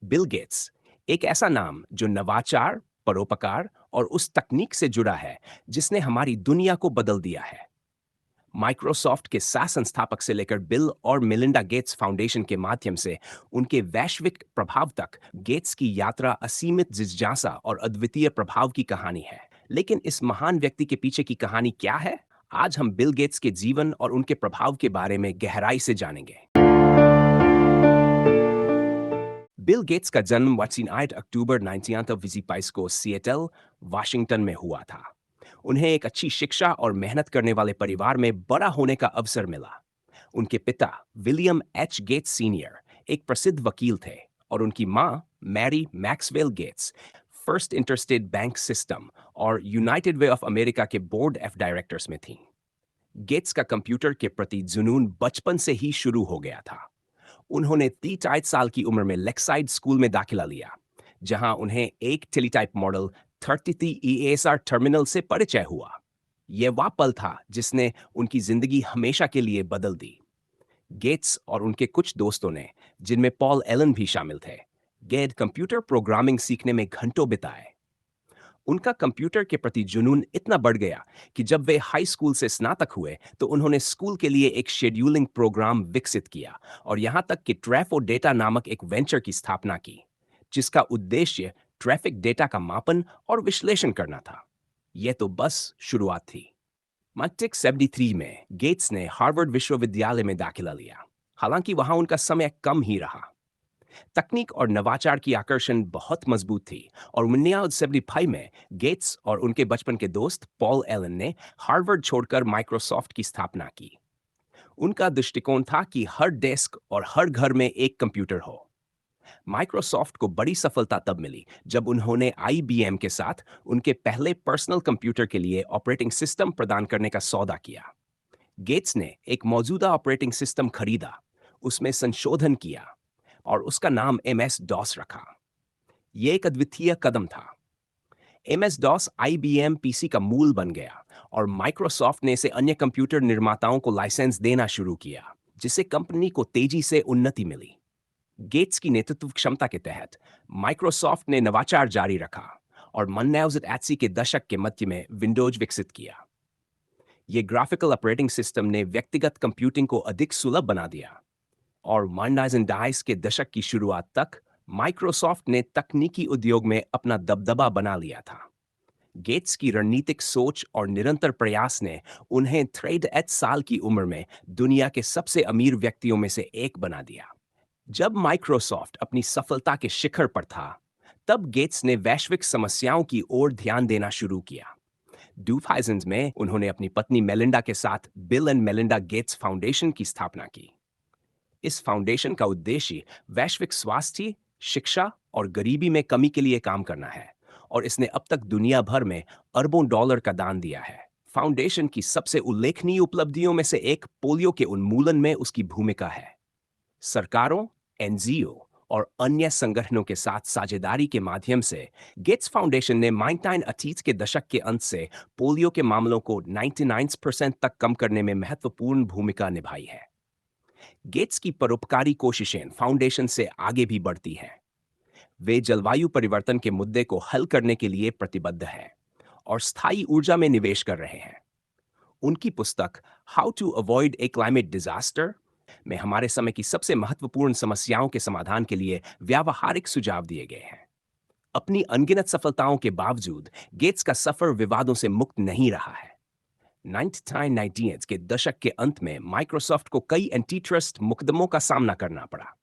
Bill Gates एक ऐसा नाम जो नवाचार, परोपकार और उस तकनीक से जुड़ा है जिसने हमारी दुनिया को बदल दिया है। माइक्रोसॉफ्ट के सह संस्थापक से लेकर बिल और मेलिंडा गेट्स फाउंडेशन के माध्यम से उनके वैश्विक प्रभाव तक, गेट्स की यात्रा असीमित जिज्ञासा और अद्वितीय प्रभाव की कहानी है। लेकिन इस महान व्यक्ति के पीछे की कहानी क्या है? आज हम बिल गेट्स के जीवन और उनके प्रभाव के बारे में गहराई से जानेंगे। बिल गेट्स का जन्म 8 अक्टूबर 1925 को सिएटल, वाशिंगटन में हुआ था। उन्हें एक अच्छी शिक्षा और मेहनत करने वाले परिवार में बड़ा होने का अवसर मिला। उनके पिता विलियम एच गेट्स सीनियर एक प्रसिद्ध वकील थे और उनकी मां Mary Maxwell Gates First Interstate Bank system और यूनाइटेड वे ऑफ अमेरिका के बोर्ड ऑफ डायरेक्टर्स में थीं। गेट्स का कंप्यूटर के प्रति जुनून बचपन से ही शुरू हो गया था। उन्होंने 33 साल की उम्र में लेक्साइड स्कूल में दाखिला लिया, जहां उन्हें एक टेलीटाइप मॉडल 33 EASR टर्मिनल से परिचय हुआ। यह वह पल था जिसने उनकी जिंदगी हमेशा के लिए बदल दी। गेट्स और उनके कुछ दोस्तों ने, जिनमें पॉल एलन भी शामिल थे, गेट कंप्यूटर प्रोग्रामिंग सीखने में घंटों बिताए। उनका कंप्यूटर के प्रति जुनून इतना बढ़ गया कि जब वे हाई स्कूल से स्नातक हुए तो उन्होंने स्कूल के लिए एक शेड्यूलिंग प्रोग्राम विकसित किया और यहां तक कि ट्रैफो डेटा नामक एक वेंचर की स्थापना की, जिसका उद्देश्य ट्रैफिक डेटा का मापन और विश्लेषण करना था। यह तो बस शुरुआत थी। 1973 में गेट्स ने हार्वर्ड विश्वविद्यालय में दाखिला लिया। हालांकि वहां उनका समय कम ही रहा। तकनीक और नवाचार की आकर्षण बहुत मजबूत थी और 1975 में गेट्स और उनके बचपन के दोस्त पॉल एलन ने हार्वर्ड छोड़कर माइक्रोसॉफ्ट की स्थापना की। उनका दृष्टिकोण था कि हर डेस्क और हर घर में एक कंप्यूटर हो। माइक्रोसॉफ्ट को बड़ी सफलता तब मिली जब उन्होंने आईबीएम के साथ उनके पहले पर्सनल कंप्यूटर के लिए ऑपरेटिंग सिस्टम प्रदान करने का सौदा किया। गेट्स ने एक मौजूदा ऑपरेटिंग सिस्टम खरीदा, उसमें संशोधन किया और उसका नाम MS DOS रखा। यह एक अद्वितीय कदम था। MS DOS IBM पीसी का मूल बन गया और माइक्रोसॉफ्ट ने इसे अन्य कंप्यूटर निर्माताओं को लाइसेंस देना शुरू किया, जिससे कंपनी को तेजी से उन्नति मिली। गेट्स की नेतृत्व क्षमता के तहत माइक्रोसॉफ्ट ने नवाचार जारी रखा और 1980 के दशक के मध्य में विंडोज विकसित किया। ये ग्राफिकल ऑपरेटिंग सिस्टम ने व्यक्तिगत कंप्यूटिंग को अधिक सुलभ बना दिया और 1990 के दशक की शुरुआत तक माइक्रोसॉफ्ट ने तकनीकी उद्योग में अपना दबदबा बना लिया था। गेट्स की रणनीतिक सोच और निरंतर प्रयास ने उन्हें 83 साल की उम्र में दुनिया के सबसे अमीर व्यक्तियों में से एक बना दिया। जब माइक्रोसॉफ्ट अपनी सफलता के शिखर पर था, तब गेट्स ने वैश्विक समस्याओं की ओर ध्यान देना शुरू किया। 2000 में उन्होंने अपनी पत्नी मेलिंडा के साथ bill and Melinda Gates foundation की स्थापना की। इस फाउंडेशन का उद्देश्य वैश्विक स्वास्थ्य, शिक्षा और गरीबी में कमी के लिए काम करना है और इसने अब तक दुनिया भर में अरबों डॉलर का दान दिया है। फाउंडेशन की सबसे उल्लेखनीय उपलब्धियों में से एक पोलियो के उन्मूलन में उसकी भूमिका है। सरकारों, एनजीओ और अन्य संगठनों के साथ साझेदारी के माध्यम से गेट्स फाउंडेशन ने 1980 के दशक के अंत से पोलियो के मामलों को 99% तक कम करने में महत्वपूर्ण भूमिका निभाई है। गेट्स की परोपकारी कोशिशें फाउंडेशन से आगे भी बढ़ती हैं। वे जलवायु परिवर्तन के मुद्दे को हल करने के लिए प्रतिबद्ध हैं और स्थायी ऊर्जा में निवेश कर रहे हैं। उनकी पुस्तक how to avoid a climate disaster में हमारे समय की सबसे महत्वपूर्ण समस्याओं के समाधान के लिए व्यावहारिक सुझाव दिए गए हैं। अपनी अनगिनत सफलताओं के बावजूद गेट्स का सफर विवादों से मुक्त नहीं रहा है। 1990 के दशक के अंत में माइक्रोसॉफ्ट को कई एंटी ट्रस्ट मुकदमों का सामना करना पड़ा,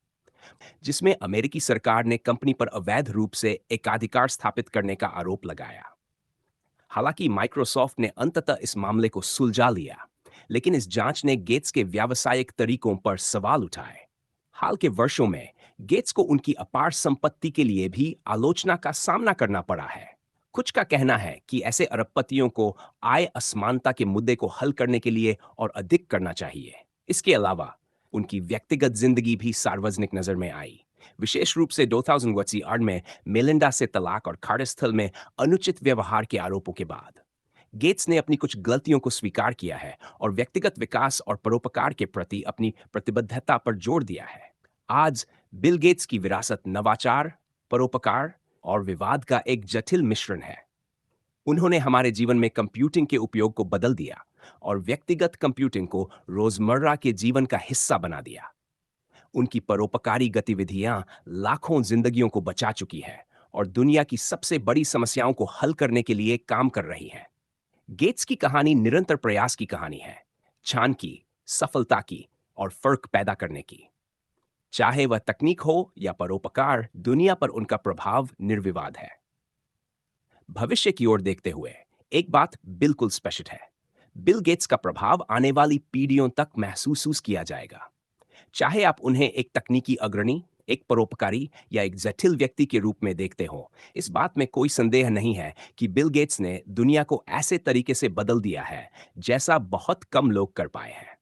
जिसमें अमेरिकी सरकार ने कंपनी पर अवैध रूप से एकाधिकार स्थापित करने का आरोप लगाया। हालांकि माइक्रोसॉफ्ट ने अंततः इस मामले को सुलझा लिया, लेकिन इस जांच ने गेट्स के व्यावसायिक तरीकों पर सवाल उठाए। हाल के वर्षों में गेट्स को उनकी अपार संपत्ति के लिए भी आलोचना का सामना करना पड़ा है। कुछ का कहना है कि ऐसे अरबपतियों को आय असमानता के मुद्दे को हल करने के लिए और अधिक करना चाहिए। इसके अलावा उनकी व्यक्तिगत जिंदगी भी सार्वजनिक नजर में आई, विशेष रूप से 2008 में मेलिंडा से तलाक और कार्यस्थल में अनुचित व्यवहार के आरोपों के बाद। गेट्स ने अपनी कुछ गलतियों को स्वीकार किया है और व्यक्तिगत विकास और परोपकार के प्रति अपनी प्रतिबद्धता पर जोर दिया है। आज बिल गेट्स की विरासत नवाचार, परोपकार और विवाद का एक जटिल मिश्रण है। उन्होंने हमारे जीवन में कंप्यूटिंग के उपयोग को बदल दिया और व्यक्तिगत कंप्यूटिंग को रोजमर्रा के जीवन का हिस्सा बना दिया। उनकी परोपकारी गतिविधियां लाखों जिंदगियों को बचा चुकी है और दुनिया की सबसे बड़ी समस्याओं को हल करने के लिए काम कर रही है। गेट्स की कहानी निरंतर प्रयास की कहानी है, छान की, सफलता की और फर्क पैदा करने की। चाहे वह तकनीक हो या परोपकार, दुनिया पर उनका प्रभाव निर्विवाद है। भविष्य की ओर देखते हुए एक बात बिल्कुल स्पष्ट है, बिल गेट्स का प्रभाव आने वाली पीढ़ियों तक महसूस किया जाएगा। चाहे आप उन्हें एक तकनीकी अग्रणी, एक परोपकारी या एक जटिल व्यक्ति के रूप में देखते हो, इस बात में कोई संदेह नहीं है कि बिल गेट्स ने दुनिया को ऐसे तरीके से बदल दिया है जैसा बहुत कम लोग कर पाए हैं।